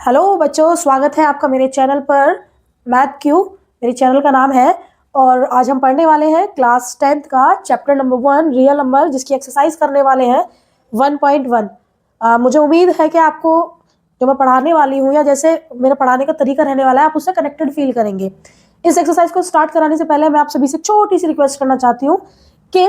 Hello बच्चों, स्वागत है आपका मेरे चैनल पर। मैथ क्यू मेरे चैनल का नाम है और आज हम पढ़ने वाले हैं क्लास 10th का चैप्टर नंबर 1 रियल नंबर, जिसकी एक्सरसाइज करने वाले हैं 1.1। मुझे उम्मीद है कि आपको जो मैं पढ़ाने वाली हूँ या जैसे मेरा पढ़ाने का तरीका रहने वाला है, आप उससे कनेक्टेड फील करेंगे। इस एक्सरसाइज को स्टार्ट कराने से पहले मैं आप सभी से छोटी सी रिक्वेस्ट करना चाहती हूँ कि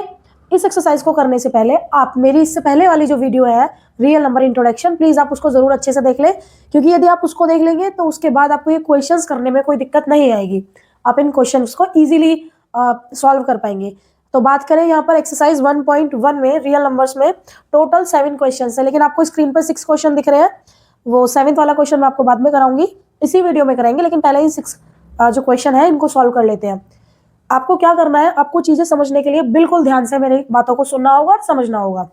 इस एक्सरसाइज को करने से पहले आप मेरी इससे पहले वाली जो वीडियो है रियल नंबर इंट्रोडक्शन, प्लीज आप उसको जरूर अच्छे से देख लें, क्योंकि यदि आप उसको देख लेंगे तो उसके बाद आपको ये क्वेश्चंस करने में कोई दिक्कत नहीं आएगी। आप इन क्वेश्चंस को इजीली सॉल्व कर पाएंगे। तो बात करें यहाँ पर एक्सरसाइज 1.1 में रियल नंबर्स में टोटल 7 क्वेश्चन है, लेकिन आपको स्क्रीन पर 6 क्वेश्चन दिख रहे हैं। वो 7th वाला क्वेश्चन मैं आपको बाद में कराऊंगी, इसी वीडियो में कराएंगे, लेकिन पहले ही 6 जो क्वेश्चन है इनको सॉल्व कर लेते हैं। आपको क्या करना है, आपको चीजें समझने के लिए बिल्कुल ध्यान से मेरी बातों को सुनना होगा और समझना होगा,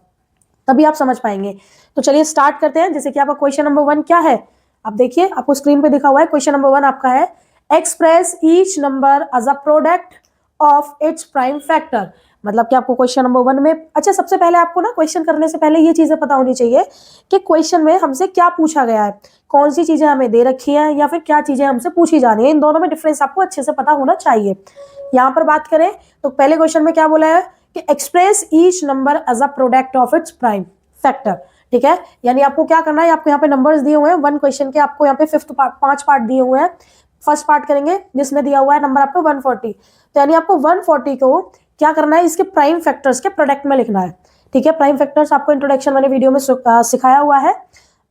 तभी आप समझ पाएंगे। तो चलिए स्टार्ट करते हैं। जैसे कि आपका क्वेश्चन नंबर 1 क्या है, आप देखिए, आपको स्क्रीन पे दिखा हुआ है। क्वेश्चन नंबर 1 आपका है express each number as a product of its prime factor. मतलब कि आपको क्वेश्चन नंबर 1 में, अच्छा सबसे पहले आपको ना क्वेश्चन करने से पहले ये चीजें पता होनी चाहिए कि क्वेश्चन में हमसे क्या पूछा गया है, कौन सी चीजें हमें दे रखी है या फिर क्या चीजें हमसे पूछी जा रही है। इन दोनों में डिफरेंस आपको अच्छे से पता होना चाहिए। यहाँ पर बात करें तो पहले क्वेश्चन में क्या बोला है कि express each number as a product of its prime factor. ठीक है, यानी आपको क्या करना है, आपको यहाँ पे नंबर्स दिए हुए हैं 1 क्वेश्चन के, आपको यहाँ पे 5th पार्ट 5 पार्ट दिए हुए हैं। फर्स्ट पार्ट करेंगे जिसमें दिया हुआ है नंबर आपको 140, तो यानी आपको 140 को क्या करना है, इसके प्राइम फैक्टर्स के प्रोडक्ट में लिखना है। ठीक है, प्राइम फैक्टर्स आपको इंट्रोडक्शन वाले वीडियो में सिखाया हुआ है,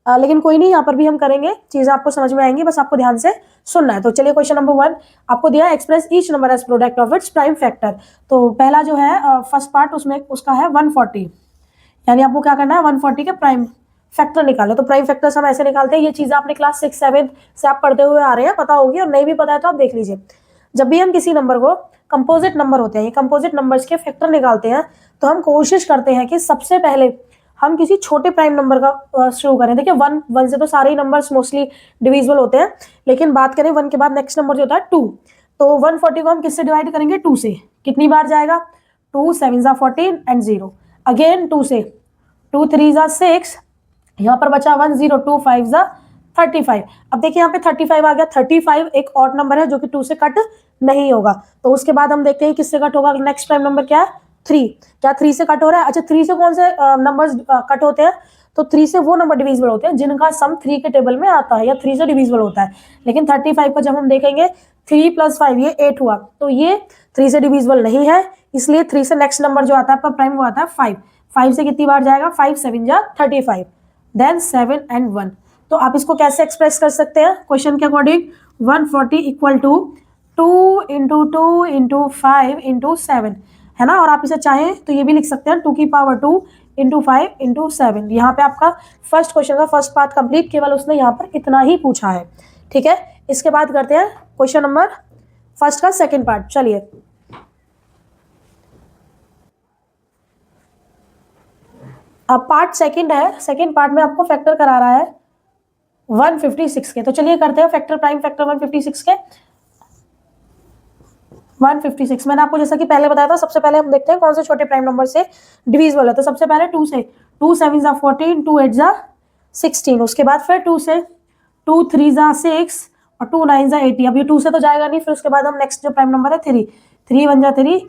लेकिन कोई नहीं, यहाँ पर भी हम करेंगे, चीजें आपको समझ में आएंगी, बस आपको ध्यान से सुनना है। तो चलिए क्वेश्चन नंबर 1 आपको दिया express each number as product of its prime factor. तो पहला जो है फर्स्ट पार्ट, उसमें उसका है 140, यानी आपको क्या करना है 140 के प्राइम फैक्टर निकाले। तो प्राइम फैक्टर्स हम ऐसे निकालते हैं, ये चीज आपने क्लास 6 7 से आप पढ़ते हुए आ रहे हैं, पता होगी, और नहीं भी पता है तो आप देख लीजिए। जब भी हम किसी नंबर को, कंपोजिट नंबर होते हैं ये, कंपोजिट नंबर्स के फैक्टर निकालते हैं, तो हम कोशिश करते हैं कि सबसे पहले हम किसी छोटे प्राइम नंबर का शुरू करें। देखिए 1 से तो सारे ही नंबर्स मोस्टली डिविजिबल होते हैं, लेकिन बात करें 1 के बाद नेक्स्ट नंबर जो होता है 2, तो 140 को हम किससे डिवाइड करेंगे, 2 से। कितनी बार जाएगा, 2 7 14 एंड 0, अगेन 2 से, 2 3 6, यहाँ पर बचा 1 0, 2 5 35। अब देखिए यहाँ पे 35 आ गया, 35 एक ऑड नंबर है जो कि 2 से कट नहीं होगा। तो उसके बाद हम देखते हैं किससे कट होगा, नेक्स्ट प्राइम नंबर क्या है 3, क्या 3 से कट हो रहा है। अच्छा 3 से कौन से नंबर्स कट होते हैं, तो 3 से वो नंबर डिविजिबल होते हैं जिनका सम 3 के टेबल में आता है या 3 से डिविजिबल होता है। लेकिन 35 को जब हम देखेंगे 3 + 5 ये 8 हुआ, तो ये 3 से डिविजिबल नहीं है, इसलिए 3 से नेक्स्ट नंबर जो आता है आपका प्राइम वो आता है 5। 5 से कितनी बार जाएगा, 5 7 35, देन 7 एंड 1। तो आप इसको कैसे एक्सप्रेस कर सकते हैं क्वेश्चन के according, 140 equal to 2 into 2 into 5 into 7, है ना। और आप इसे चाहें तो ये भी लिख सकते हैं 2 की पावर 2 इंटू 5 इंटू 7। यहाँ पे आपका फर्स्ट क्वेश्चन का फर्स्ट पार्ट कंप्लीट, केवल उसने यहाँ पर इतना ही पूछा है। ठीक है, इसके बाद करते हैं क्वेश्चन नंबर फर्स्ट का सेकेंड पार्ट। चलिए अब पार्ट सेकंड है, सेकंड पार्ट में आपको फैक्टर करा रहा है 156 के। तो चलिए करते हैं फैक्टर, प्राइम फैक्टर 156 के। 156 मैंने आपको जैसा कि पहले बताया था, सबसे पहले हम देखते हैं कौन से छोटे प्राइम नंबर से डिविजिबल है। तो सबसे पहले 2 से, 2 7 14, 2 8 16, उसके बाद फिर 2 से, 2 3 6 और 2 9 80। अब ये 2 से तो जाएगा नहीं, फिर उसके बाद हम नेक्स्ट जो प्राइम नंबर है 3, 3 1 3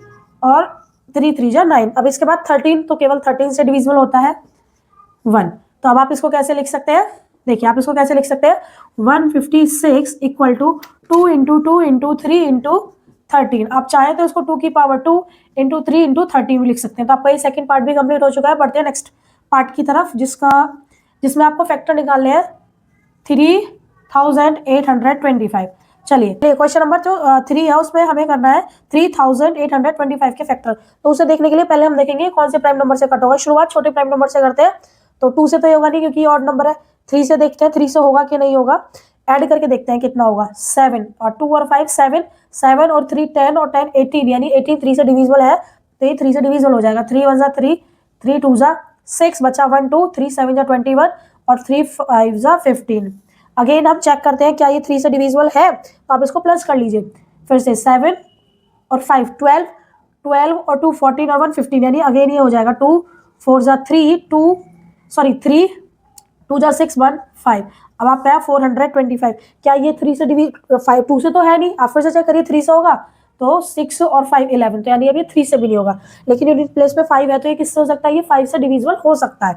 और 3 3 9। अब इसके बाद 13, तो केवल 13 से डिविजिबल होता है 1। तो अब आप इसको कैसे लिख सकते हैं, देखिए आप इसको कैसे लिख सकते हैं, 156 equal to 2 into 2 into 3 into 13। आप चाहे तो इसको 2 की पावर 2 इंटू 3 इंटू 13 भी लिख सकते हैं। तो आपका ये सेकंड पार्ट भी कंप्लीट हो चुका है। बढ़ते हैं नेक्स्ट पार्ट की तरफ, जिसमें आपको फैक्टर निकालने हैं 3825। चलिए क्वेश्चन नंबर जो 3 है उसमें हमें करना है 3825 के फैक्टर। तो उसे देखने के लिए पहले हम देखेंगे कौन से प्राइम नंबर से कट होगा। शुरुआत छोटे प्राइम नंबर से करते हैं, तो 2 से तो होगा नहीं क्योंकि ऑड नंबर है। 3 से देखते हैं 3 से होगा कि नहीं होगा, ऐड करके देखते हैं कितना होगा, 7 और 2 और 5 7, 7 और 3 10 और 10 18, यानी 18 3 से डिविजिबल है, तो ये 3 से डिविजिबल हो जाएगा। 3 1 3, 3 2 6, बचा 1 2, 3 7 21 और 3 5 15। अगेन हम चेक करते हैं क्या ये 3 से डिविजिबल है, तो आप इसको प्लस कर लीजिए फिर से, 7 और 5 12, 12 और 2 14 और 1 15, यानी अगेन ये हो जाएगा 2 4 3 2 3 2 जा 6 1 5। अब आपका है 425। क्या ये 3 से डिवीज 5 2 से तो है नहीं, आप फिर से चेक करिए 3 से होगा तो 6 और 5 11, तो यानी अब ये 3 से भी नहीं होगा। लेकिन यूनिट प्लेस में 5 है तो ये किससे हो सकता है, ये 5 से डिविजिबल हो सकता है।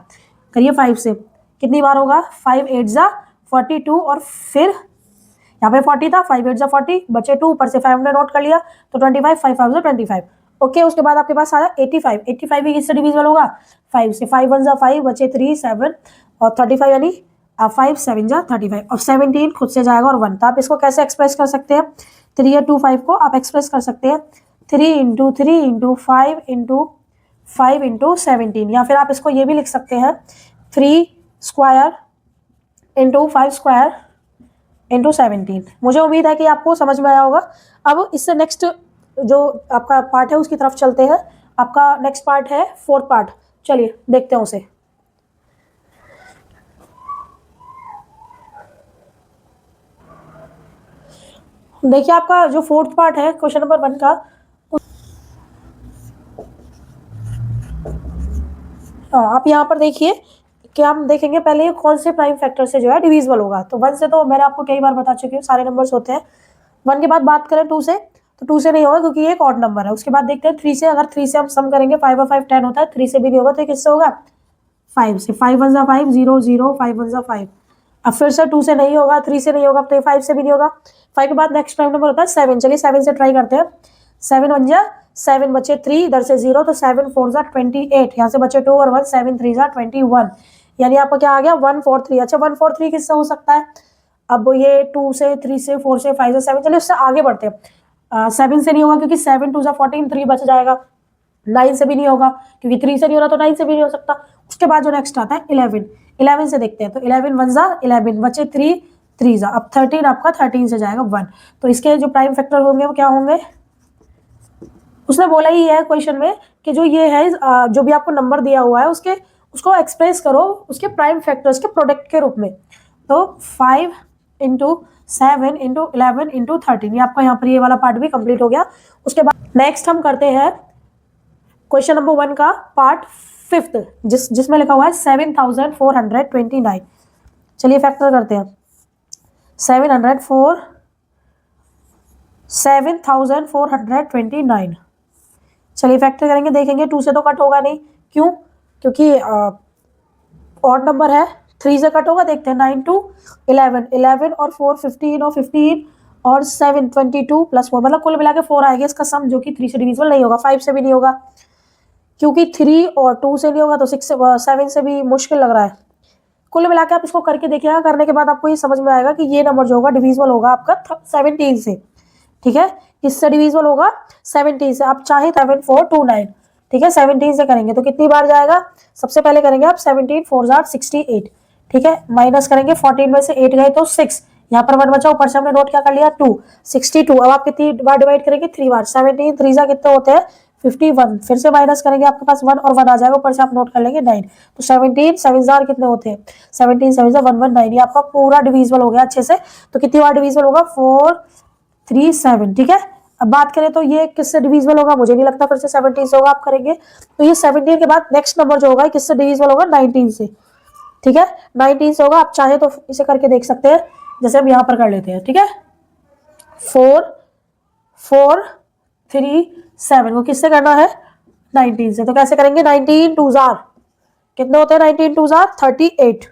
करिए 5 से कितनी बार होगा, 5 8 जा 42 और फिर यहाँ पे 40 था, 5 8 जा 40 बचे 2, ऊपर से 5 हमने नोट कर लिया तो 25 5 5 जा 25। ओके, उसके बाद आपके पास आया 85। 85 भी किससे डिविजिबल होगा, 5 से। 5 1 जा 5 बचे 3 7 और 35 यानी 5 7 जा 35 और 17 खुद से जाएगा और 1। तो आप इसको कैसे एक्सप्रेस कर सकते हैं, 3 या 2 5 को आप एक्सप्रेस कर सकते हैं 3 इंटू 3 इंटू 5 इंटू 5 इंटू 17, या फिर आप इसको ये भी लिख सकते हैं 3 स्क्वायर इंटू 5 स्क्वायर इंटू 17। मुझे उम्मीद है कि आपको समझ में आया होगा। अब इससे नेक्स्ट जो आपका पार्ट है उसकी तरफ चलते हैं। आपका नेक्स्ट पार्ट है 4th पार्ट, चलिए देखते हैं उसे। देखिए आपका जो 4th पार्ट है क्वेश्चन नंबर 1 का, आप यहाँ पर देखिए कि हम देखेंगे पहले ये कौन से प्राइम फैक्टर से जो है डिविजिबल होगा। तो 1 से तो मैंने आपको कई बार बता चुकी हूँ, सारे नंबर्स होते हैं। 1 के बाद बात करें 2 से, तो 2 से नहीं होगा क्योंकि ये एक ऑड नंबर है। उसके बाद देखते हैं 3 से, अगर 3 से हम सम करेंगे 5 और 5 10 होता है, 3 से भी नहीं होगा तो ये किससे होगा, 5 से। 5 1 जा 5 0 0 5 1 जा 5। अब फिर से 2 से नहीं होगा, 3 से नहीं होगा तो ये 5 से भी नहीं होगा। 5 के बाद नेक्स्ट प्राइम नंबर होता है 7। चलिए 7 से ट्राई करते हैं। 7 1 जा 7 बचे 3, इधर से 0 तो 7 4 जा 28, यहाँ से बचे 2 और 1 7 3 जा 21, यानी आपका क्या आ गया 1 4 3। अच्छा 1 4 3 किससे हो सकता है, अब ये 2 से 3 से 4 से 5 से 7, चलिए उससे आगे बढ़ते हैं। 7 से नहीं होगा क्योंकि 7 2 जा 14, 3 बच जाएगा। 9 से भी नहीं होगा क्योंकि 3 से नहीं हो रहा तो 9 से भी नहीं हो सकता। उसके बाद जो नेक्स्ट आता है 11। 11 से देखते हैं तो 11 1 जा 11 बचे 3 3 जा, अब 13 आपका 13 से जाएगा 1। तो इसके जो प्राइम फैक्टर होंगे वो क्या होंगे, उसने बोला ही है क्वेश्चन में कि जो ये है जो भी आपको नंबर दिया हुआ है उसको एक्सप्रेस करो उसके प्राइम फैक्टर्स के प्रोडक्ट के रूप में। तो 5 इंटू 7 इंटू 11 इंटू 13, ये आपका यहाँ पर ये वाला पार्ट भी कंप्लीट हो गया। उसके बाद नेक्स्ट हम करते हैं क्वेश्चन नंबर 1 का पार्ट 5th, जिसमें लिखा हुआ है 7429। चलिए फैक्टर करते हैं। 7429। चलिए फैक्टर करेंगे, देखेंगे 2 से तो कट होगा नहीं, क्यों, क्योंकि ऑड नंबर है। 3 से कट होगा, देखते हैं 9 2 11 11 और 4 15 और 15 और 7 22 प्लस 4, मतलब कुल मिला के 4 आएगा इसका सम, जो कि 3 से डिविजिबल नहीं होगा। 5 से भी नहीं होगा क्योंकि 3 और 2 से नहीं होगा तो 6 से 7 से भी मुश्किल लग रहा है। कुल मिला के आप इसको करके देखिएगा, करने के बाद आपको ये समझ में आएगा कि ये नंबर जो होगा डिविजिबल होगा आपका 17 से। ठीक है, किससे डिविजिबल होगा, 17 से। आप चाहे 7429, ठीक है 17 से करेंगे तो कितनी बार जाएगा, सबसे पहले करेंगे आप 17 4 जार 68, ठीक है, माइनस करेंगे 14 में से 8 गए तो 6, यहाँ पर 1 बचा, ऊपर से हमने नोट क्या कर लिया 2 62। अब आप कितनी बार डिवाइड करेंगे, 3 बार। 17 3 जा कितने होते हैं 51, फिर से माइनस करेंगे आपके पास 1 और 1 आ जाएगा, ऊपर से आप नोट कर लेंगे 9। तो 17 7 जार कितने होते हैं 17 7 जा 119, ये आपका पूरा डिविजिबल हो गया अच्छे से। तो कितनी बार डिविजिबल होगा 4 3 7, ठीक है। अब बात करें तो ये किससे डिविजिबल होगा, मुझे नहीं लगता फिर से 17 से होगा, आप करेंगे तो ये 17 के बाद नेक्स्ट नंबर जो होगा किससे डिविजिबल होगा 19 से, ठीक है 19 से होगा। आप चाहे तो इसे करके देख सकते हैं, जैसे हम यहाँ पर कर लेते हैं, ठीक है 4 4 3 7 को किससे करना है 19 से, तो कैसे करेंगे 19 2 जार कितने होते हैं 19 2 जार 38,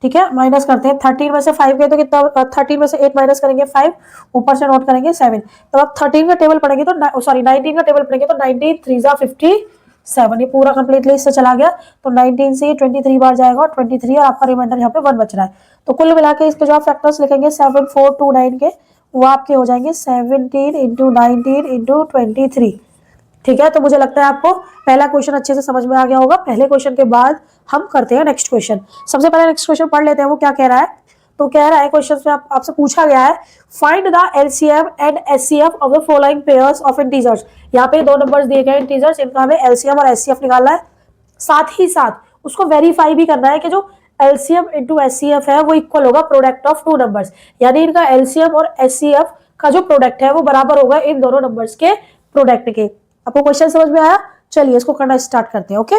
ठीक है, माइनस करते हैं 13 में से 5 गए तो कितना, 13 में से 8 माइनस करेंगे 5, ऊपर से नोट करेंगे 7। तो अब 13 का टेबल पढ़ेंगे तो सॉरी 19 का टेबल पढ़ेंगे तो 19 3 जा 57, ये पूरा कंप्लीटली इससे चला गया। तो 19 से 23 बार जाएगा और 23 और आपका रिमाइंडर यहाँ पे 1 बच रहा है। तो कुल मिला के इसके जो आप फैक्टर्स लिखेंगे 7429 के, वो आपके हो जाएंगे 17 इंटू 19 इंटू 23, ठीक है। तो मुझे लगता है आपको पहला क्वेश्चन अच्छे से समझ में आ गया होगा। पहले क्वेश्चन के बाद हम करते हैं नेक्स्ट क्वेश्चन। सबसे पहले नेक्स्ट क्वेश्चन पढ़ लेते हैं, वो क्या कह रहा है। तो कह रहा है क्वेश्चन में आपसे पूछा गया है find the LCM and HCF of the following pairs of integers. यहाँ पे 2 नंबर्स दिए गए इंटीजर्स, इनका हमें एलसीएम और एचसीएफ निकालना है, साथ ही साथ उसको वेरीफाई भी करना है कि जो एलसीएम इंटू एचसीएफ है वो इक्वल होगा प्रोडक्ट ऑफ 2 नंबर्स, यानी इनका एलसीएम और एचसीएफ का जो प्रोडक्ट है वो बराबर होगा इन दोनों नंबर्स के प्रोडक्ट के। आपको क्वेश्चन समझ में आया, चलिए इसको करना स्टार्ट करते हैं। ओके,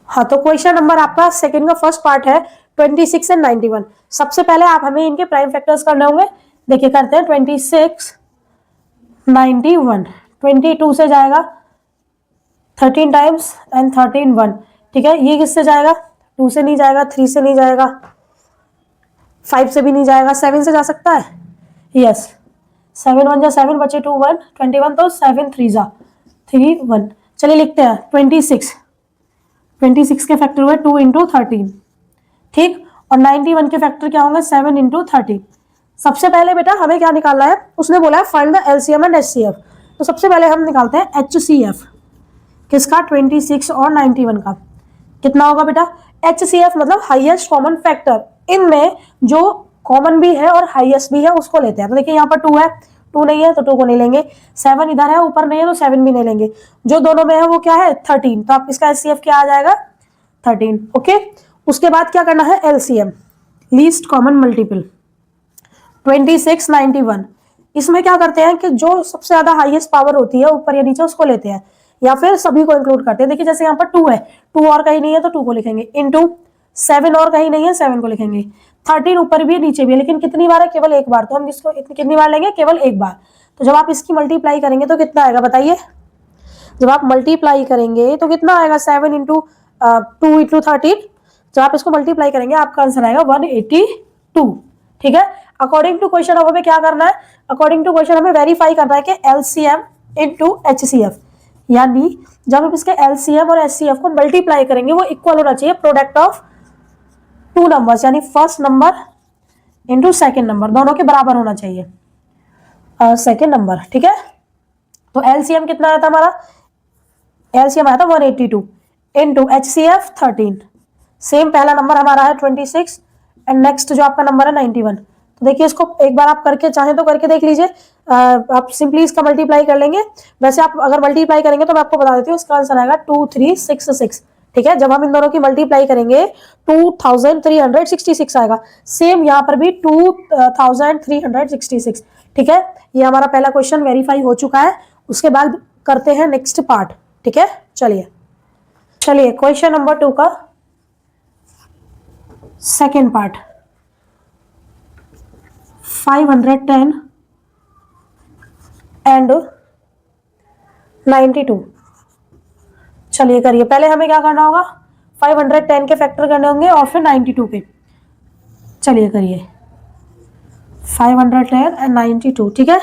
हाँ, तो क्वेश्चन नंबर आपका सेकंड का फर्स्ट पार्ट है 26 एंड 91। सबसे पहले आप हमें इनके प्राइम फैक्टर्स करने होंगे। देखिए करते हैं 26 91, 22 से जाएगा 13 टाइम्स एंड 13 1, ठीक है। ये किससे जाएगा? 2 से नहीं जाएगा, 3 से नहीं जाएगा, 5 से भी नहीं जाएगा, 7 से जा सकता है, यस। 7 1 जा 7, बचे 2 1, 21, तो 7 3 जा 3 1। चलिए लिखते हैं 26 के फैक्टर हुए 2 इंटू 13, ठीक। और 91 के फैक्टर क्या होंगे? 7 इंटू 13। सबसे पहले बेटा हमें क्या निकालना है? उसने बोला है find the LCM and HCF. तो सबसे पहले हम निकालते हैं एचसीएफ। किसका? 26 और 91 का। कितना होगा बेटा? एचसीएफ मतलब हाईएस्ट कॉमन फैक्टर। इनमें जो कॉमन भी है और हाईएस्ट भी है उसको लेते हैं। तो देखिए यहाँ पर 2 है, 2 नहीं है तो 2 को नहीं लेंगे। 7 इधर है, ऊपर नहीं है तो 7 भी नहीं लेंगे। जो दोनों में है वो क्या है? 13। तो आप इसका एचसीएफ क्या आ जाएगा? 13, ओके। उसके बाद क्या करना है? LCM, least common multiple. 26 91, इसमें क्या करते हैं कि जो सबसे ज्यादा हाईएस्ट पावर होती है ऊपर या नीचे उसको लेते हैं, या फिर सभी को इंक्लूड करते हैं। देखिए जैसे यहाँ पर 2 है, 2 और कहीं नहीं है तो 2 को लिखेंगे, इनटू 7 और कहीं नहीं है 7 को लिखेंगे। 13 ऊपर भी है नीचे भी है, लेकिन कितनी बार है? केवल एक बार। तो हम इसको कितनी बार लेंगे? केवल एक बार। तो जब आप इसकी मल्टीप्लाई करेंगे तो कितना आएगा बताइए? जब आप मल्टीप्लाई करेंगे तो कितना आएगा? 7 इंटू 2 इंटू 13। जब आप इसको मल्टीप्लाई करेंगे आपका आंसर आएगा 182, ठीक है। अकॉर्डिंग टू क्वेश्चन हमें क्या करना है? अकॉर्डिंग टू क्वेश्चन हमें वेरीफाई करना है कि एलसीएम इंटू एचसीएफ, यानी जब हम इसके एलसीएम और एचसीएफ को मल्टीप्लाई करेंगे वो इक्वल होना चाहिए प्रोडक्ट ऑफ 2 नंबर्स, यानी first number into second number, दोनों के बराबर होना चाहिए सेकेंड नंबर, ठीक है। तो एलसीएम कितना आया था हमारा? एलसीएम आया था 182 इंटू एचसीएफ 13। सेम पहला नंबर हमारा है 26 एंड नेक्स्ट जो आपका नंबर है 91। तो देखिए इसको एक बार आप करके चाहें तो करके देख लीजिए। आप सिंपली इसका मल्टीप्लाई कर लेंगे। वैसे आप अगर मल्टीप्लाई करेंगे तो मैं आपको बता देती हूँ, इसका आंसर आएगा 2366, ठीक है। जब हम इन दोनों की मल्टीप्लाई करेंगे 2366 आएगा। सेम यहाँ पर भी 2366, ठीक है। ये हमारा पहला क्वेश्चन वेरीफाई हो चुका है। उसके बाद करते हैं नेक्स्ट पार्ट, ठीक है। चलिए क्वेश्चन नंबर 2 का सेकेंड पार्ट, 510 एंड 92। चलिए करिए। पहले हमें क्या करना होगा? 510 के फैक्टर करने होंगे और फिर 92 के। चलिए करिए 510 एंड 92, ठीक है।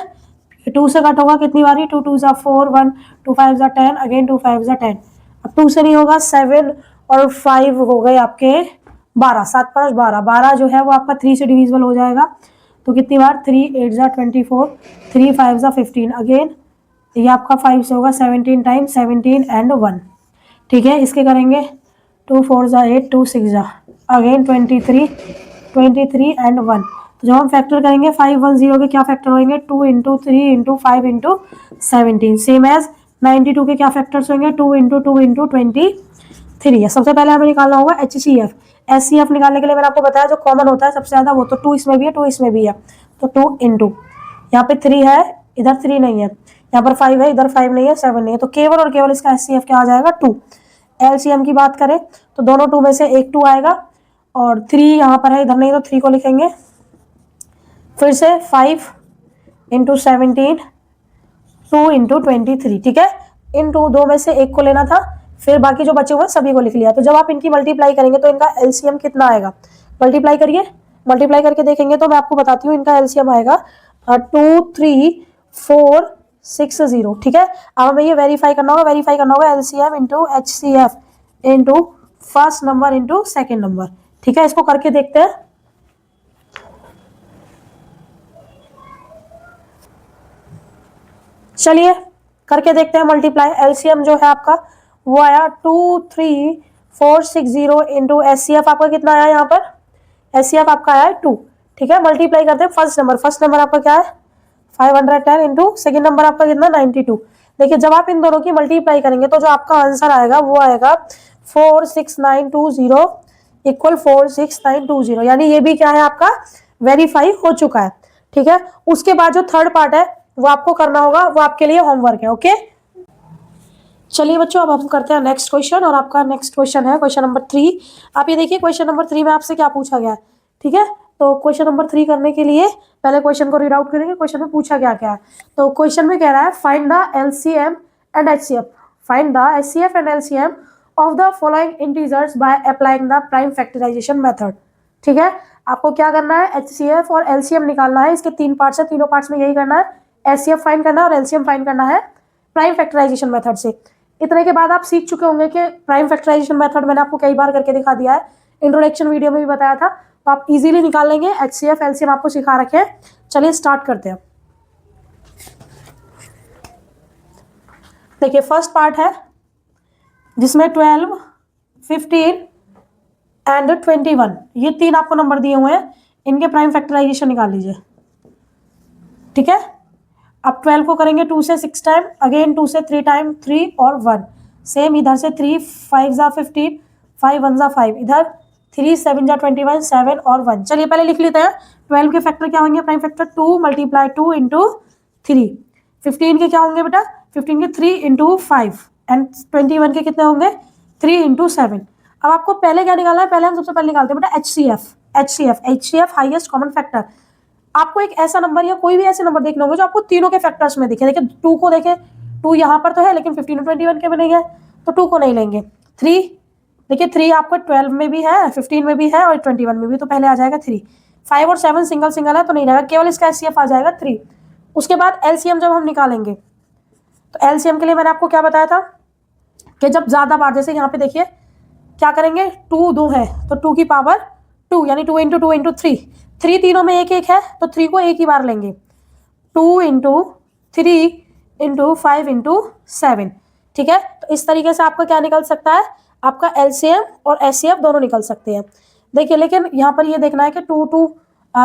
2 से कट होगा कितनी बारी? 2 2 4, 1 2 5 10, अगेन 2 5 10। अब 2 से नहीं होगा, 7 और 5 हो गए आपके 12, 7 5 12, 12 जो है वो आपका 3 से डिविजिबल हो जाएगा। तो कितनी बार? 3 8 24, 3 5 15, अगेन ये आपका 5 से होगा 17 टाइम 17 एंड 1, ठीक है। इसके करेंगे 2 4 8, 2 6 अगेन 23 एंड 1। तो जब हम फैक्टर करेंगे 5 1 0 के क्या फैक्टर होंगे? 2 into 3 into 5 into 17, same as 92 के क्या फैक्टर्स होंगे? 2 इंटू 2 इंटू 23। सबसे पहले हमें निकालना होगा एचसीएफ। एचसीएफ निकालने के लिए मैंने आपको बताया जो कॉमन होता है सबसे ज्यादा वो तो 2 इसमें भी है, 2 इसमें भी है। तो 2 इंटू यहाँ पे 3 है, इधर 3 नहीं है, यहाँ पर 5 है, इधर 5 नहीं है, 7 नहीं है, तो केवल और केवल इसका एचसीएफ क्या आ जाएगा? 2। एलसीएम की बात करें तो दोनों 2 में से एक 2 आएगा और 3 यहाँ पर है, इधर नहीं तो 3 को लिखेंगे। फिर से 5 इंटू 17, 2 इंटू 23, ठीक है। इन 2 में से एक को लेना था, फिर बाकी जो बचे हुए सभी को लिख लिया। तो जब आप इनकी मल्टीप्लाई करेंगे तो इनका एलसीएम कितना आएगा? मल्टीप्लाई करिए, मल्टीप्लाई करके देखेंगे तो मैं आपको बताती हूँ इनका एलसीएम आएगा 2346 ठीक है। अब हमें ये वेरीफाई करना होगा LCM into HCF into first number into second number, ठीक है। इसको करके देखते हैं। चलिए करके देखते हैं मल्टीप्लाई। एलसीएम जो है आपका वो आया 23460 इंटू एचसीएफ आपका कितना आया? यहाँ पर एचसीएफ आपका आया है 2, ठीक है। मल्टीप्लाई करते हैं फर्स्ट नंबर आपका क्या है? 510 इंटू सेकेंड नंबर आपका कितना? 92। देखिए जब आप इन दोनों की मल्टीप्लाई करेंगे तो जो आपका आंसर आएगा वो आएगा 46920 इक्वल 46920, यानी ये भी क्या है आपका? वेरीफाई हो चुका है, ठीक है। उसके बाद जो थर्ड पार्ट है वो आपको करना होगा, वो आपके लिए होमवर्क है, ओके। चलिए बच्चों, अब हम करते हैं नेक्स्ट क्वेश्चन। और आपका नेक्स्ट क्वेश्चन है क्वेश्चन नंबर 3। आप ये देखिए क्वेश्चन नंबर 3 में आपसे क्या पूछा गया है। ठीक है, तो क्वेश्चन नंबर 3 करने के लिए पहले क्वेश्चन को रीड आउट करेंगे। क्वेश्चन में पूछा क्या क्या है। तो क्वेश्चन में कह रहा है find the LCM and HCF, find the HCF and LCM of the following integers by applying the prime factorisation method. ठीक है, आपको क्या करना है, एचसीएफ और एलसीएम निकालना है। इसके 3 पार्ट्स है, तीनों पार्ट्स में यही करना है, एचसीएफ फाइंड करना है और एलसीएम फाइंड करना है प्राइम फैक्टराइजेशन मेथड से। इतने के बाद आप सीख चुके होंगे कि प्राइम फैक्टराइजेशन मेथड मैंने आपको कई बार करके दिखा दिया है, इंट्रोडक्शन वीडियो में भी बताया था, तो आप इजीली निकाल लेंगे। एचसीएफ एलसीएम आपको सिखा रखे हैं। चलिए स्टार्ट करते हैं। देखिए फर्स्ट पार्ट है जिसमें 12, 15 एंड 21 ये 3 आपको नंबर दिए हुए हैं, इनके प्राइम फैक्टराइजेशन निकाल लीजिए। ठीक है, अब 12 को करेंगे 2 से 6 टाइम, अगेन 2 से 3 टाइम, 3 और 1, सेम इधर से 3 5 जा 15, 5 1 जा 5, इधर 3 7 जा 21, 7 और 1। चलिए पहले लिख लेते हैं 12 के फैक्टर क्या होंगे, प्राइम फैक्टर 2 मल्टीप्लाई 2 इंटू 3। 15 के क्या होंगे बेटा, 15 के 3 इंटू 5 एंड 21 के कितने होंगे, 3 इंटू 7। अब आपको पहले क्या निकालना है, पहले हम सबसे पहले निकालते हैं बेटा एचसीएफ हाईएस्ट कॉमन फैक्टर। आपको एक ऐसा नंबर या कोई भी ऐसे नंबर देखने होंगे जो आपको तीनों के फैक्टर्स में दिखे। देखिए 2 को देखें, 2 यहाँ पर तो है लेकिन 15 और 21 के में नहीं है, तो 2 को नहीं लेंगे। 3 देखिए 3 आपको 12 में भी है, 15 में भी है और 21 में भी, तो पहले आ जाएगा 3। 5 और 7 सिंगल सिंगल है तो नहीं रहेगा, केवल इसका एचसीएफ आ जाएगा 3। उसके बाद एलसीएम जब हम निकालेंगे तो एलसीएम के लिए मैंने आपको क्या बताया था कि जब ज्यादा बार, जैसे यहाँ पे देखिए क्या करेंगे, 2 2 है तो 2 की पावर 2 यानी 2 इंटू 2 इंटू 3, 3 तीनों में एक एक है तो 3 को एक ही बार लेंगे, 2 इंटू 3 इंटू 5 इंटू 7। ठीक है, तो इस तरीके से आपका क्या निकल सकता है, आपका एलसीएम और एचसीएफ दोनों निकल सकते हैं। देखिए लेकिन यहाँ पर ये देखना है कि 2 2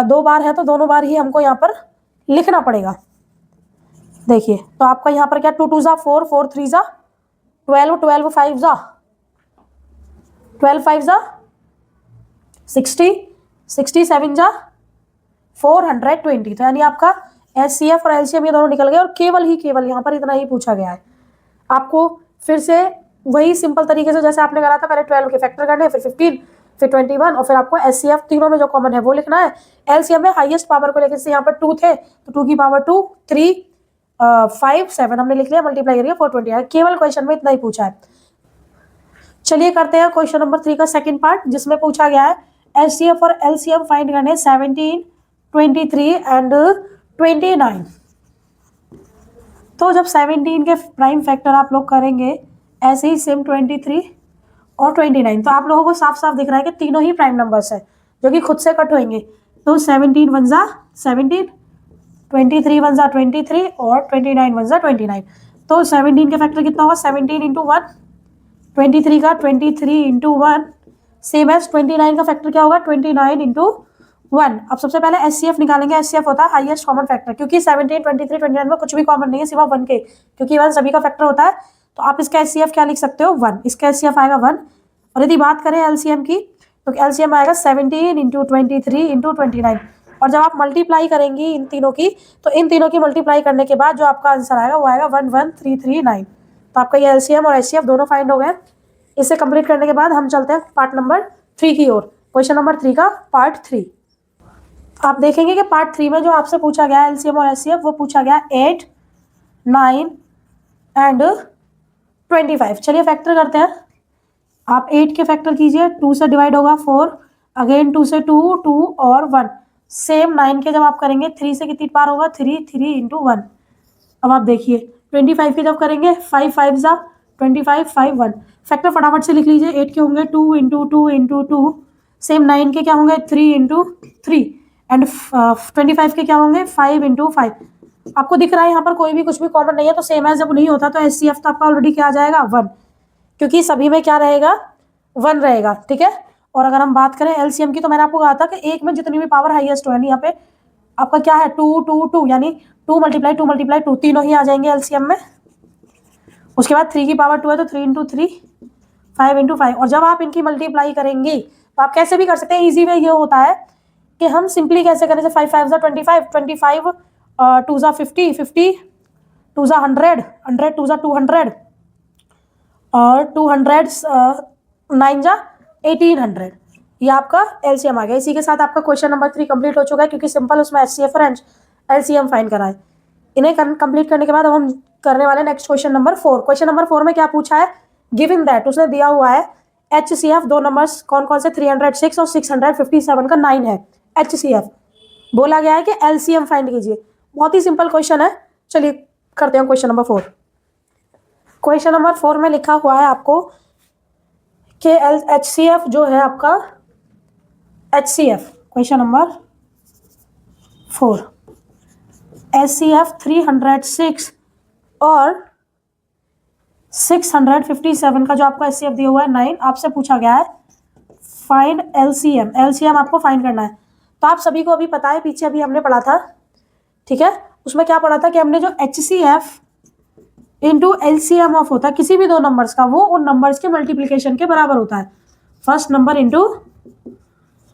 2 बार है तो दोनों बार ही हमको यहाँ पर लिखना पड़ेगा। देखिए तो आपका यहाँ पर क्या, 2 2 जा 4, 4 3 जा 12, 12 5 जा 12 5 जा 60, 67 जा 420। तो यानी आपका एचसीएफ और एलसीएम ये दोनों निकल गए और केवल यहाँ पर इतना ही पूछा गया है। आपको फिर से वही सिंपल तरीके से जैसे आपने करा था, पहले 12 के फैक्टर करने, फिर 15, फिर 21 और फिर आपको एचसीएफ तीनों में जो कॉमन है वो लिखना है। एलसीएम में हाईएस्ट पावर को लेकर से यहाँ पर 2 थे तो 2 की पावर 2, 3 5 7 हमने लिख लिया, मल्टीप्लाई करिए 420 है। केवल क्वेश्चन में इतना ही पूछा है। चलिए करते हैं क्वेश्चन नंबर 3 का सेकंड पार्ट, जिसमें पूछा गया है एचसीएफ और एलसीएम फाइंड करने 17, 23 एंड 29। तो जब 17 के प्राइम फैक्टर आप लोग करेंगे ऐसे ही सेम 23 और 29, तो आप लोगों को साफ साफ दिख रहा है कि तीनों ही प्राइम नंबर्स है जो कि खुद से कट होंगे। तो 17 1 जा 17, 23 1 जा 23 और 29 1 जा 29। तो 17 के फैक्टर कितना होगा, 17 इंटू 1, 23 का 23 इंटू 1, सेम एज 29 का फैक्टर क्या होगा, 29 इंटू 1। अब सबसे पहले एचसीएफ निकालेंगे। एचसीएफ होता है हाईएस्ट कॉमन फैक्टर, क्योंकि 17, 23, 29 में कुछ भी कॉमन नहीं है सिवा 1 के, क्योंकि 1 सभी का फैक्टर होता है। तो आप इसका एचसीएफ क्या लिख सकते हो, 1। इसका एचसीएफ आएगा 1। और यदि बात करें एलसीएम की तो एलसीएम आएगा 17 इंटू 23 इंटू 29। और जब आप मल्टीप्लाई करेंगी इन तीनों की, तो इन तीनों की मल्टीप्लाई करने के बाद जो आपका आंसर आएगा वो आएगा 11339। तो आपका ये एलसीएम और एचसीएफ दोनों फाइंड हो गए। इसे कंप्लीट करने के बाद हम चलते हैं पार्ट नंबर 3 की ओर। क्वेश्चन नंबर 3 का पार्ट 3 आप देखेंगे कि पार्ट 3 में जो आपसे पूछा गया एलसीएम और एचसीएफ वो पूछा गया 8, 9 एंड 25। चलिए फैक्टर करते हैं। आप 8 के फैक्टर कीजिए, 2 से डिवाइड होगा 4, अगेन 2 से 2, 2 और 1। सेम 9 के जब आप करेंगे 3 से कितनी बार होगा, 3, 3 इंटू 1। अब आप देखिए 25 के जब करेंगे 5 5 जा 25, 5 1। फैक्टर फटाफट से लिख लीजिए। 8 के होंगे 2 इंटू 2 इंटू 2, सेम 9 के क्या होंगे 3 इंटू 3 एंड 25 के क्या होंगे 5 इंटू 5। आपको दिख रहा है यहाँ पर कोई भी कुछ भी कॉमन नहीं है, तो सेम एज जब नहीं होता तो एचसीएफ तो आपका ऑलरेडी क्या आ जाएगा 1, क्योंकि सभी में क्या रहेगा 1 रहेगा। ठीक है, और अगर हम बात करें एलसीएम की तो मैंने आपको कहा था कि एक में जितनी भी पावर हाईएस्ट हो, यानी यहाँ पे आपका क्या है 2 2 2, यानी 2 मल्टीप्लाई 2 मल्टीप्लाई 2 तीनों ही आ जाएंगे एलसीएम में। उसके बाद 3 की पावर 2 है तो 3 इंटू 3, 5 इंटू 5। और जब आप इनकी मल्टीप्लाई करेंगे तो आप कैसे भी कर सकते हैं, ईजी वे ये होता है कि हम सिंपली कैसे करें, जैसे 5 5 जा 25, 25 2 जा 50, 50 2 जा 100, 100 2 जा 200, और 200 9 जा 1800, ये आपका एलसीएम आ गया। इसी के साथ आपका क्वेश्चन नंबर 3 कंप्लीट हो चुका है, क्योंकि सिंपल उसमें एचसीएफ और एलसीएम फाइंड करा है। इन्हें कंप्लीट करने के बाद अब हम करने वाले next question number 4। Question number 4 में क्या पूछा है, गिवन दैट, उसने दिया हुआ है एचसीएफ, दो नंबर्स कौन कौन से 306 और 657 का 9 है एचसीएफ। बोला गया है कि एलसीएम फाइंड कीजिए। बहुत ही सिंपल क्वेश्चन है, चलिए करते हैं क्वेश्चन नंबर 4। क्वेश्चन नंबर 4 में लिखा हुआ है आपको कि एचसीएफ जो है आपका, एचसीएफ क्वेश्चन नंबर 4, एचसीएफ 306 और 657 का जो आपको एचसीएफ दिया हुआ है 9, आपसे पूछा गया है फाइंड एलसीएम। एलसीएम आपको फाइंड करना है। तो आप सभी को अभी पता है, पीछे अभी हमने पढ़ा था, ठीक है, उसमें क्या पढ़ा था कि हमने जो एचसीएफ इंटू एलसीएम ऑफ होता है किसी भी दो नंबर्स का, वो उन नंबर्स के मल्टीप्लीकेशन के बराबर होता है, first number into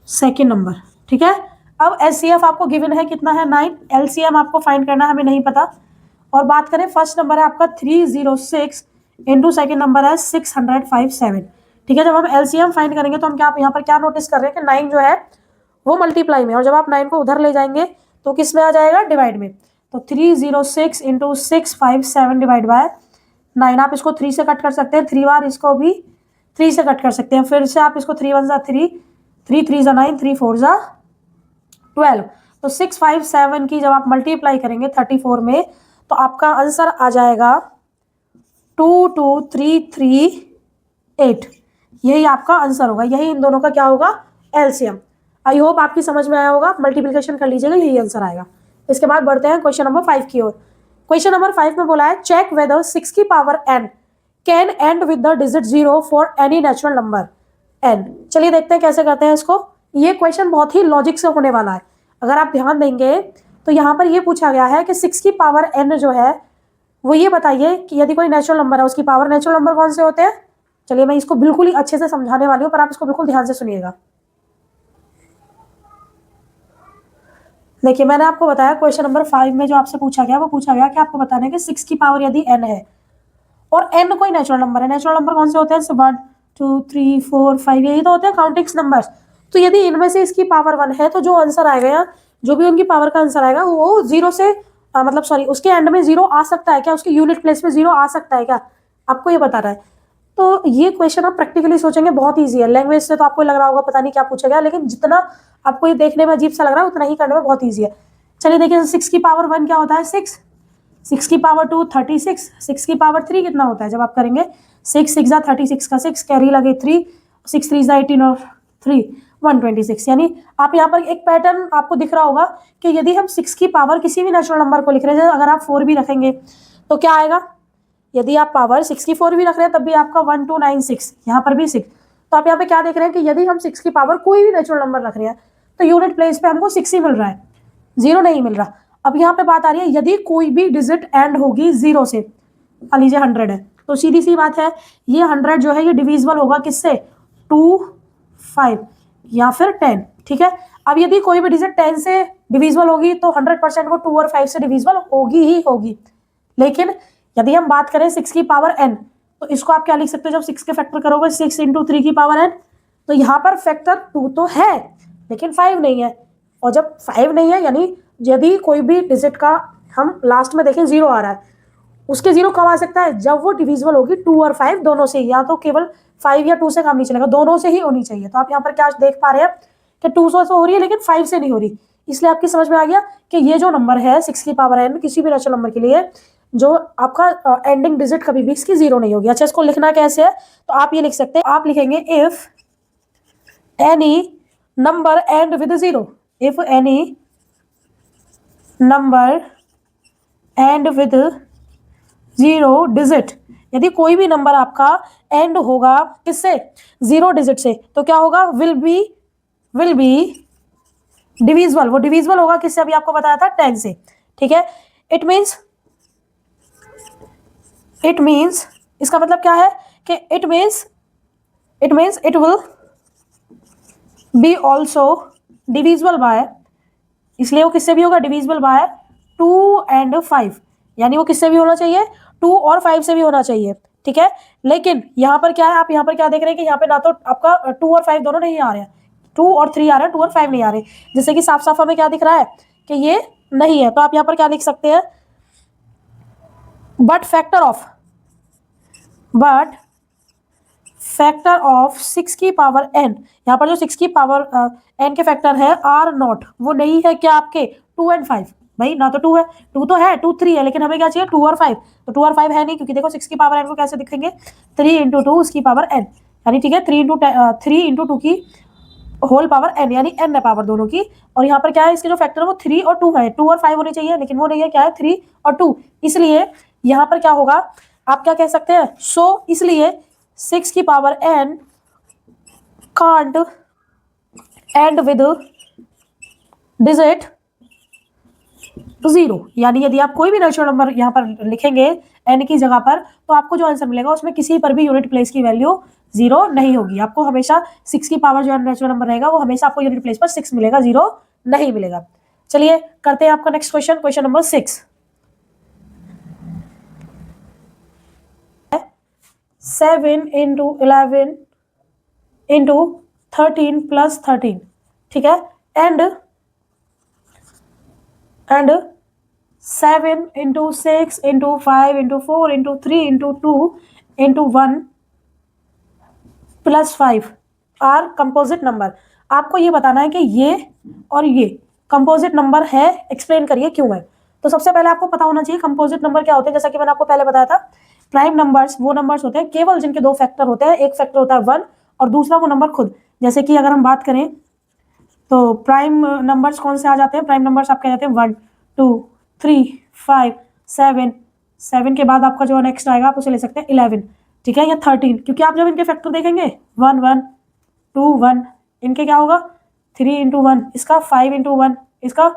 second number, ठीक है। अब एचसीएफ आपको गिवन है कितना है 9, एलसीएम आपको फाइंड करना है, हमें नहीं पता। और बात करें, फर्स्ट नंबर है आपका 306 इंटू सेकेंड नंबर है 657, ठीक है। जब हम एलसीएम फाइंड करेंगे तो हम क्या यहाँ पर क्या नोटिस कर रहे हैं कि 9 जो है वो मल्टीप्लाई में, और जब आप 9 को उधर ले जाएंगे तो किस में आ जाएगा, डिवाइड में। तो 306 इंटू 657 डिवाइड बाय 9, आप इसको 3 से कट कर सकते हैं, 3 बार इसको भी 3 से कट कर सकते हैं। फिर से आप इसको 3 1 जा 3, 3 3 जा 9, 3 4 जा 12। तो 657 की जब आप मल्टीप्लाई करेंगे 34 में तो आपका आंसर आ जाएगा 22338। यही आपका आंसर होगा, यही इन दोनों का क्या होगा, एलसीएम। आई होप आपकी समझ में आया होगा, मल्टीप्लिकेशन कर लीजिएगा, यही आंसर आएगा। इसके बाद बढ़ते हैं क्वेश्चन नंबर 5 की ओर। क्वेश्चन नंबर 5 में बोला है चेक वेदर 6 की power n can and with the digit 0 for any natural number n। चलिए देखते हैं कैसे करते हैं इसको। ये क्वेश्चन बहुत ही लॉजिक से होने वाला है। अगर आप ध्यान देंगे तो यहाँ पर ये पूछा गया है कि 6 की पावर n जो है वो ये बताइए कि यदि कोई नेचुरल नंबर है उसकी पावर नेचुरल नंबर कौन से होते हैं। चलिए मैं इसको बिल्कुल ही अच्छे से समझाने वाली हूँ, पर आप इसको बिल्कुल ध्यान से सुनिएगा। देखिए मैंने आपको बताया क्वेश्चन नंबर 5 में जो आपसे पूछा गया वो पूछा गया कि आपको बताना है कि 6 की पावर यदि n है और n कोई नेचुरल नंबर है। नेचुरल नंबर कौन से होते हैं, 1 2 3 4 5, यही तो होते हैं काउंटिंग्स नंबर्स। तो यदि इनमें से इसकी पावर 1 है तो जो आंसर आएगा या जो भी उनकी पावर का आंसर आएगा वो 0 से मतलब सॉरी उसके एंड में 0 आ सकता है क्या, उसके यूनिट प्लेस में 0 आ सकता है क्या, आपको ये बताना है। तो ये क्वेश्चन आप प्रैक्टिकली सोचेंगे बहुत ईजी है। लैंग्वेज से तो आपको लग रहा होगा पता नहीं क्या पूछा गया, लेकिन जितना आपको ये देखने में अजीब सा लग रहा है उतना ही करने में बहुत ईजी है। चलिए देखिए 6 की पावर 1 क्या होता है 6, 6 की पावर 2 36, 6 की पावर 3 कितना होता है, जब आप करेंगे 6 6 जा 36 का 6 कैरी लगे 3, 6 3 जा 18 और 3 126। यानी आप यहाँ पर एक पैटर्न आपको दिख रहा होगा कि यदि हम 6 की पावर किसी भी नेचुरल नंबर को लिख रहे हैं, अगर आप 4 भी रखेंगे तो क्या आएगा, यदि आप पावर 6 की 4 भी रख रहे हैं तब भी आपका 1296, यहाँ पर भी 6। तो आप यहाँ पे क्या देख रहे हैं कि यदि हम 6 की पावर कोई भी नेचुरल नंबर रख रहे हैं तो यूनिट प्लेस पे हमको 6 ही मिल रहा है, 0 नहीं मिल रहा। अब यहाँ पे बात आ रही है यदि कोई भी डिजिट एंड होगी 0 से, मान लीजिए 100 है तो सीधी सी बात है ये 100 जो है ये डिविजिबल होगा किससे, 2 5 या फिर 10, ठीक है। अब यदि कोई भी डिजिट 10 से डिविजिबल होगी तो 100% वो 2 और 5 से डिविजिबल होगी ही होगी। लेकिन यदि हम बात करें 6 की पावर n तो इसको आप क्या लिख सकते हो, जब 6 के फैक्टर करोगे 6 इंटू 3 की पावर n, तो यहाँ पर फैक्टर 2 तो है लेकिन 5 नहीं है। और जब 5 नहीं है यानी यदि कोई भी डिजिट का हम लास्ट में देखें 0 आ रहा है, उसके 0 कब आ सकता है, जब वो डिविजिबल होगी 2 और 5 दोनों से, या तो केवल 5 या 2 से काम नहीं चलेगा, दोनों से ही होनी चाहिए। तो आप यहाँ पर क्या देख पा रहे हैं कि 2 से हो रही है लेकिन 5 से नहीं हो रही, इसलिए आपकी समझ में आ गया कि ये जो नंबर है 6 की पावर n किसी भी नेचुरल नंबर के लिए जो आपका एंडिंग डिजिट कभी भी इसकी 0 नहीं होगी। अच्छा इसको लिखना कैसे है, तो आप ये लिख सकते हैं, आप लिखेंगे if any number and with 0, if any number and with 0 digit, यदि कोई भी नंबर आपका एंड होगा किससे, 0 डिजिट से, तो क्या होगा, विल बी डिविजिबल, वो डिविजिबल होगा किससे, अभी आपको बताया था 10 से, ठीक है। इट मीन्स इसका मतलब क्या है कि it means it will be also divisible by, इसलिए वो किससे भी होगा, डिविजिबल बाय 2 and 5, यानी वो किससे भी होना चाहिए, 2 और 5 से भी होना चाहिए, ठीक है। लेकिन यहाँ पर क्या है, आप यहाँ पर क्या देख रहे हैं कि यहाँ पे ना तो आपका 2 और 5 दोनों नहीं आ रहे हैं, 2 और 3 आ रहे हैं, 2 और 5 नहीं आ रहे, जिससे कि साफ साफ हमें क्या दिख रहा है कि ये नहीं है। तो आप यहाँ पर क्या लिख सकते हैं, बट फैक्टर ऑफ 6 की पावर n, यहाँ पर जो 6 की पावर n के फैक्टर है आर नॉट, वो नहीं है क्या आपके 2 एंड 5। भाई ना तो 2 है, 2 तो है, 2 3 है, लेकिन हमें क्या चाहिए 2 और 5। तो 2 और 5 है नहीं, क्योंकि देखो 6 की पावर n को कैसे दिखेंगे, 3 इंटू 2 उसकी पावर n, यानी ठीक है 3 इंटू 2 की होल पावर n, यानी n है पावर दोनों की। और यहाँ पर क्या है, इसके जो फैक्टर है वो 3 और 2 है, 2 और 5 होने चाहिए, लेकिन वो नहीं है, क्या है 3 और 2। इसलिए यहाँ पर क्या होगा, आप क्या कह सकते हैं, इसलिए 6 की power n can't and with digit 0, यानी यदि आप कोई भी नेचुरल नंबर यहाँ पर लिखेंगे n की जगह पर, तो आपको जो आंसर मिलेगा उसमें किसी पर भी यूनिट प्लेस की वैल्यू 0 नहीं होगी। आपको हमेशा 6 की पावर जो नेचुरल नंबर रहेगा वो हमेशा आपको यूनिट प्लेस पर 6 मिलेगा, 0 नहीं मिलेगा। चलिए करते हैं आपका next question, question number 6। 7 into 11 into 13 plus 13, ठीक है, and 7 into 6 into 5 into 4 into 3 into 2 into 1 plus 5 are composite number. आपको ये बताना है कि ये और ये कंपोजिट नंबर है, एक्सप्लेन करिए क्यों है। तो सबसे पहले आपको पता होना चाहिए कंपोजिट नंबर क्या होते हैं। जैसा कि मैंने आपको पहले बताया था, प्राइम नंबर्स वो नंबर्स होते हैं केवल जिनके दो फैक्टर होते हैं, एक फैक्टर होता है 1 और दूसरा वो नंबर खुद। जैसे कि अगर हम बात करें तो प्राइम नंबर्स कौन से आ जाते हैं, प्राइम नंबर्स आपके जाते हैं 1 2 3 5 7, 7 के बाद आपका जो नेक्स्ट आएगा आप उसे ले सकते हैं 11, ठीक है, या 13, क्योंकि आप जब इनके फैक्टर देखेंगे 1 1 2 1, इनके क्या होगा 3 इंटू 1, इसका 5 इंटू 1, इसका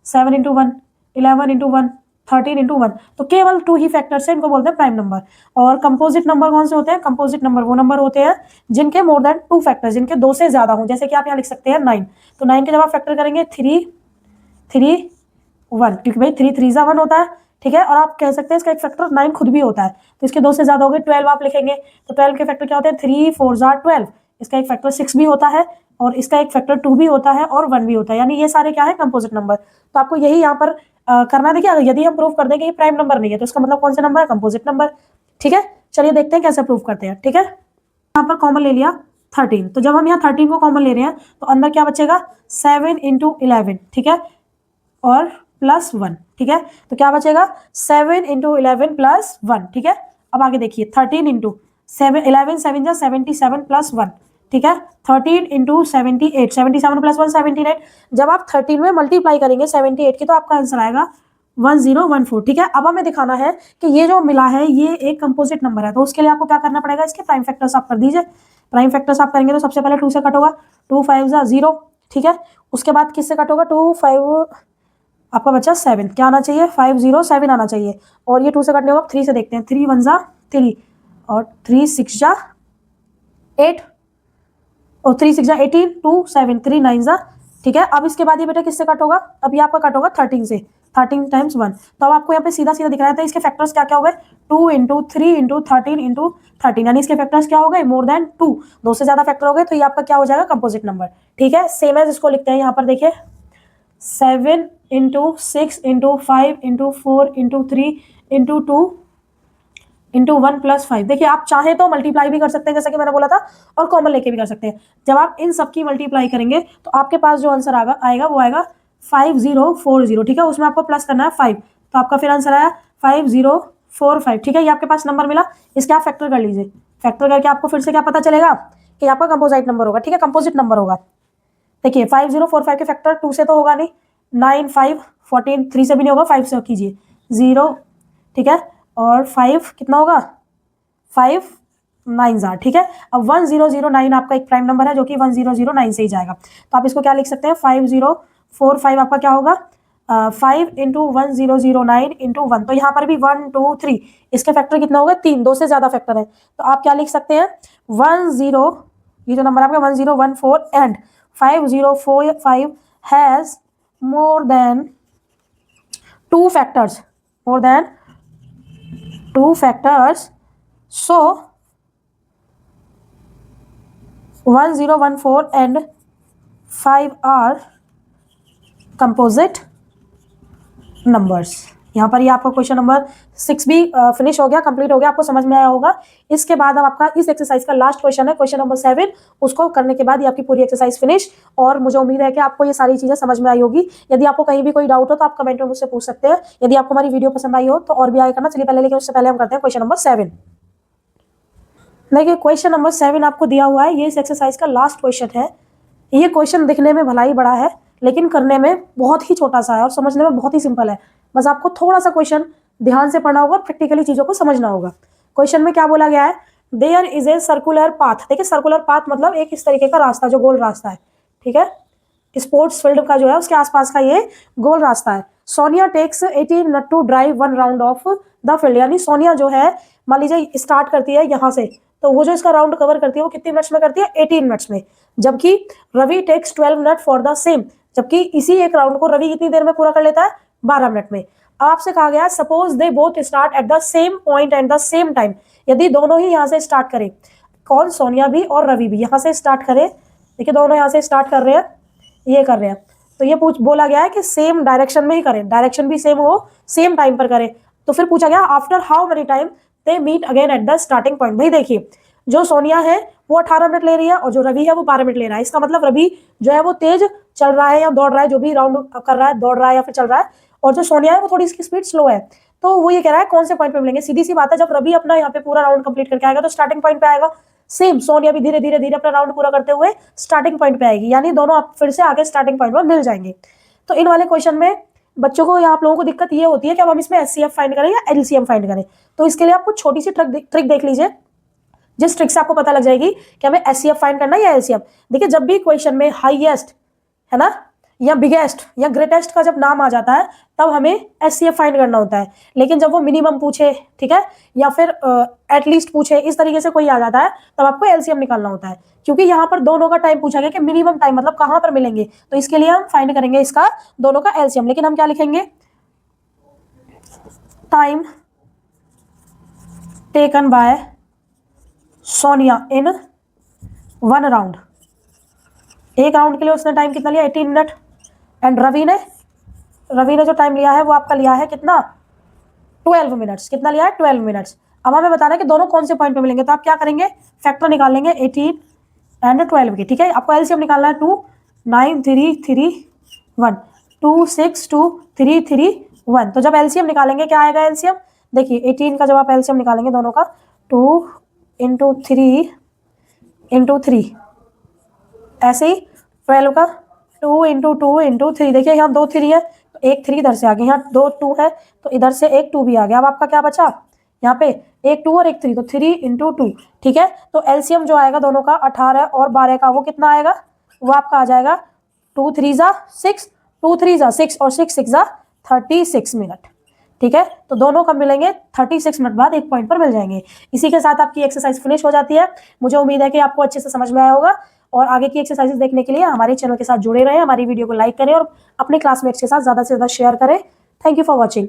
7 इंटू 1, 11 इंटू 1, 13 इंटू 1। तो केवल 2 ही फैक्टर्स है, इनको बोलते हैं प्राइम नंबर। और कंपोजिट नंबर कौन से होते हैं, कंपोजिट नंबर वो नंबर होते हैं जिनके मोर देन 2 फैक्टर्स, जिनके 2 से ज्यादा हों। जैसे कि आप यहाँ लिख सकते हैं 9, तो 9 के जब आप फैक्टर करेंगे 3 3 1, क्योंकि भाई 3 3 1 होता है, ठीक है। और आप कह सकते हैं इसका एक फैक्टर 9 खुद भी होता है, तो इसके 2 से ज्यादा हो गए। 12 आप लिखेंगे तो 12 के फैक्टर क्या होते हैं, 3 4 12, इसका एक फैक्टर 6 भी होता है और इसका एक फैक्टर 2 भी होता है और 1 भी होता है, यानी ये सारे क्या है कंपोजिट नंबर। तो आपको यही यहाँ पर करना है। देखिए अगर यदि हम प्रूव कर दें कि ये प्राइम नंबर नहीं है तो इसका मतलब कौन सा नंबर है, कंपोजिट नंबर, ठीक है। चलिए देखते हैं कैसे प्रूव करते हैं, ठीक है। यहाँ पर कॉमन ले लिया 13, तो जब हम यहाँ 13 को कॉमन ले रहे हैं तो अंदर क्या बचेगा 7 इंटू 11, ठीक है, और प्लस 1, ठीक है। तो क्या बचेगा 7 इंटू 11 प्लस 1, ठीक है। अब आगे देखिए 13 इंटू 7, 11 7 जा 77 प्लस 1, ठीक है, 13 इंटू 78, 77 प्लस 1 78। जब आप 13 में मल्टीप्लाई करेंगे 78 की तो आपका आंसर आएगा 1014, ठीक है। अब हमें दिखाना है कि ये जो मिला है ये एक कंपोजिट नंबर है, तो उसके लिए आपको क्या करना पड़ेगा, इसके प्राइम फैक्टर्स आप कर दीजिए। प्राइम फैक्टर्स आप करेंगे तो सबसे पहले 2 से कट होगा, 2 5 जा 0, ठीक है। उसके बाद किससे कट होगा, 2 5 आपका बच्चा 7, क्या आना चाहिए 5 0 7 आना चाहिए। और ये 2 से कटने होगा, 3 से देखते हैं, 3 1 जा 3 और 3 6 जा 8 और 3 6 जा 18, 2 7 3 9 जा, ठीक है। अब इसके बाद ये बेटा किससे कट होगा, अब ये आपका कट होगा 13 से, 13 टाइम्स 1। तो अब आपको यहाँ पे सीधा सीधा दिख रहा है, इसके फैक्टर्स क्या क्या हो गए, 2 इंटू 3 इंटू 13 इंटू 13, यानी इसके फैक्टर्स क्या हो गए मोर देन 2, 2 से ज्यादा फैक्टर हो गए, तो ये आपका क्या हो जाएगा कंपोजिट नंबर, ठीक है। सेम एज इसको लिखते हैं यहाँ पर, देखिए 7 into 6 into 5 into 4 into 3 into 2 into 1 plus 5। देखिए आप चाहें तो मल्टीप्लाई भी कर सकते हैं जैसा कि मैंने बोला था, और कॉमन लेके भी कर सकते हैं। जब आप इन सब की मल्टीप्लाई करेंगे तो आपके पास जो आंसर आएगा वो आएगा 5040, ठीक है। उसमें आपको प्लस करना है 5, तो आपका फिर आंसर आया 5045, ठीक है। ये आपके पास नंबर मिला, इसके आप फैक्टर कर लीजिए। फैक्टर करके आपको फिर से क्या पता चलेगा कि आपका कंपोजिट नंबर होगा, ठीक है, कंपोजिट नंबर होगा। देखिए 5045 के फैक्टर 2 से तो होगा नहीं, 9 5 14, 3 से भी नहीं होगा, 5 से कीजिए 0, ठीक है, और 5 कितना होगा 5 9 जार, ठीक है। अब 1009 आपका एक प्राइम नंबर है जो कि 1009 से ही जाएगा, तो आप इसको क्या लिख सकते हैं 5045 आपका क्या होगा 5 इंटू 1009 इंटू 1। तो यहाँ पर भी 1 2 3, इसके फैक्टर कितना होगा 3, 2 से ज्यादा फैक्टर है, तो आप क्या लिख सकते हैं 10, ये जो नंबर आपका 1014 and 5045 has more than 2 factors, So 1014 and 5 are composite numbers। यहाँ पर ये आपका क्वेश्चन नंबर 6 भी फिनिश हो गया, कंप्लीट हो गया, आपको समझ में आया होगा। इसके बाद अब आपका इस एक्सरसाइज का लास्ट क्वेश्चन है, क्वेश्चन नंबर 7। उसको करने के बाद ये आपकी पूरी एक्सरसाइज फिनिश। और मुझे उम्मीद है कि आपको ये सारी चीजें समझ में आई होगी। यदि आपको कहीं भी कोई डाउट हो तो आप कमेंट में मुझसे पूछ सकते हैं। यदि आपको हमारी वीडियो पसंद आई हो तो और भी आगे करना। चलिए पहले, लेकिन उससे पहले हम करते हैं क्वेश्चन नंबर 7। देखिए क्वेश्चन नंबर 7 आपको दिया हुआ है, ये इस एक्सरसाइज का लास्ट क्वेश्चन है। ये क्वेश्चन दिखने में भला ही बड़ा है, लेकिन करने में बहुत ही छोटा सा है और समझने में बहुत ही सिंपल है। बस आपको थोड़ा सा क्वेश्चन ध्यान से पढ़ना होगा, प्रैक्टिकली चीजों को समझना होगा। क्वेश्चन में क्या बोला गया है, there is a circular path. देखिए सर्कुलर पाथ मतलब एक इस तरीके का रास्ता, जो गोल रास्ता है, ठीक है। स्पोर्ट्स फील्ड का जो है उसके आसपास का ये गोल रास्ता है। Sonia takes 18 minute to drive 1 round of the field. यानी सोनिया जो है, मान लीजिए स्टार्ट करती है यहाँ से, तो वो जो इसका राउंड कवर करती है वो कितने मिनट्स में करती है, 18 मिनट्स में। जबकि Ravi takes 12 minute for the same. जबकि इसी एक राउंड को रवि कितनी देर में पूरा कर लेता है, 12 मिनट में। आपसे कहा गया suppose they both start at the same point at the same time. यदि दोनों ही यहाँ से स्टार्ट करें, कौन, सोनिया भी और रवि भी यहाँ से स्टार्ट करें। देखिए दोनों यहाँ से स्टार्ट कर रहे हैं, ये कर रहे हैं, तो ये बोला गया है कि सेम डायरेक्शन में ही करें, डायरेक्शन भी सेम हो, सेम टाइम पर करें। तो फिर पूछा गया after how many time they meet again at the starting point. भाई देखिए जो सोनिया है वो 18 मिनट ले रही है और जो रवि है वो 12 मिनट ले रहा है। इसका मतलब रवि जो है वो तेज चल रहा है या दौड़ रहा है, जो भी राउंड कर रहा है, दौड़ रहा है या फिर चल रहा है, और जो सोनिया है वो थोड़ी इसकी स्पीड स्लो है। तो वो ये कह रहा है कौन से पॉइंट पे मिलेंगे। सीधी सी बात है, जब रवि अपना यहाँ पे पूरा राउंड कंप्लीट करके आएगा तो स्टार्टिंग पॉइंट पे आएगा। सेम सोनिया भी धीरे धीरे धीरे अपना राउंड पूरा करते हुए स्टार्टिंग पॉइंट पे आएगी, यानी दोनों आप फिर से आगे स्टार्टिंग पॉइंट पर मिल जाएंगे। तो इन वाले क्वेश्चन में बच्चों को या आप लोगों को दिक्कत ये होती है कि अब हम इसमें एचसीएफ फाइंड करें या एलसीएम फाइंड करें। तो इसके लिए आप कुछ छोटी सी ट्रिक देख लीजिए, जिस ट्रिक से आपको पता लग जाएगी कि हमें एचसीएफ फाइंड करना है या एलसीएम। देखिए जब भी क्वेश्चन में हाईएस्ट है ना, या बिगेस्ट या ग्रेटेस्ट का जब नाम आ जाता है तब हमें एचसीएफ फाइंड करना होता है। लेकिन जब वो मिनिमम पूछे, ठीक है, या फिर एटलीस्ट पूछे, इस तरीके से कोई आ जाता है, तब आपको एलसीएम निकालना होता है। क्योंकि यहाँ पर दोनों का टाइम पूछा गया कि मिनिमम टाइम मतलब कहाँ पर मिलेंगे, तो इसके लिए हम फाइंड करेंगे इसका दोनों का एलसीएम। लेकिन हम क्या लिखेंगे, time taken by Sonia in 1 round. एक राउंड के लिए उसने टाइम कितना लिया, 18 मिनट। एंड रवि ने जो टाइम लिया है वो आपका लिया है कितना, 12 मिनट्स। कितना लिया है, 12 मिनट्स। अब हमें बताना है कि दोनों कौन से पॉइंट पे मिलेंगे, तो आप क्या करेंगे, फैक्टर निकाल लेंगे 18 एंड 12 की, ठीक है। आपको एलसीएम निकालना है 2 9 3 3 1 2 6 2 3 3 1। तो जब एलसीएम निकालेंगे क्या आएगा एलसीएम, देखिए 18 का जब आप एलसीएम निकालेंगे दोनों का, 2 × 3 × 3, ऐसे ही 12 का 2 × 2 × 3। देखिए यहाँ 2 3 है तो एक 3 इधर से आ गया, यहाँ 2 2 है तो इधर से एक 2 भी आ गया। अब आपका क्या बचा, यहाँ पे एक 2 और एक 3, तो 3 × 2, ठीक है। तो एलसीएम जो आएगा दोनों का 18 और 12 का, वो कितना आएगा, वो आपका आ जाएगा 2 3 × 6, 2 3 × 6 और 6 6 × 36 मिनट, ठीक है। तो दोनों कब मिलेंगे, 36 मिनट बाद एक पॉइंट पर मिल जाएंगे। इसी के साथ आपकी एक्सरसाइज फिनिश हो जाती है। मुझे उम्मीद है कि आपको अच्छे से समझ में आया होगा। और आगे की एक्सरसाइजेस देखने के लिए हमारे चैनल के साथ जुड़े रहें, हमारी वीडियो को लाइक करें और अपने क्लासमेट्स के साथ ज़्यादा से ज़्यादा शेयर करें। Thank you for watching.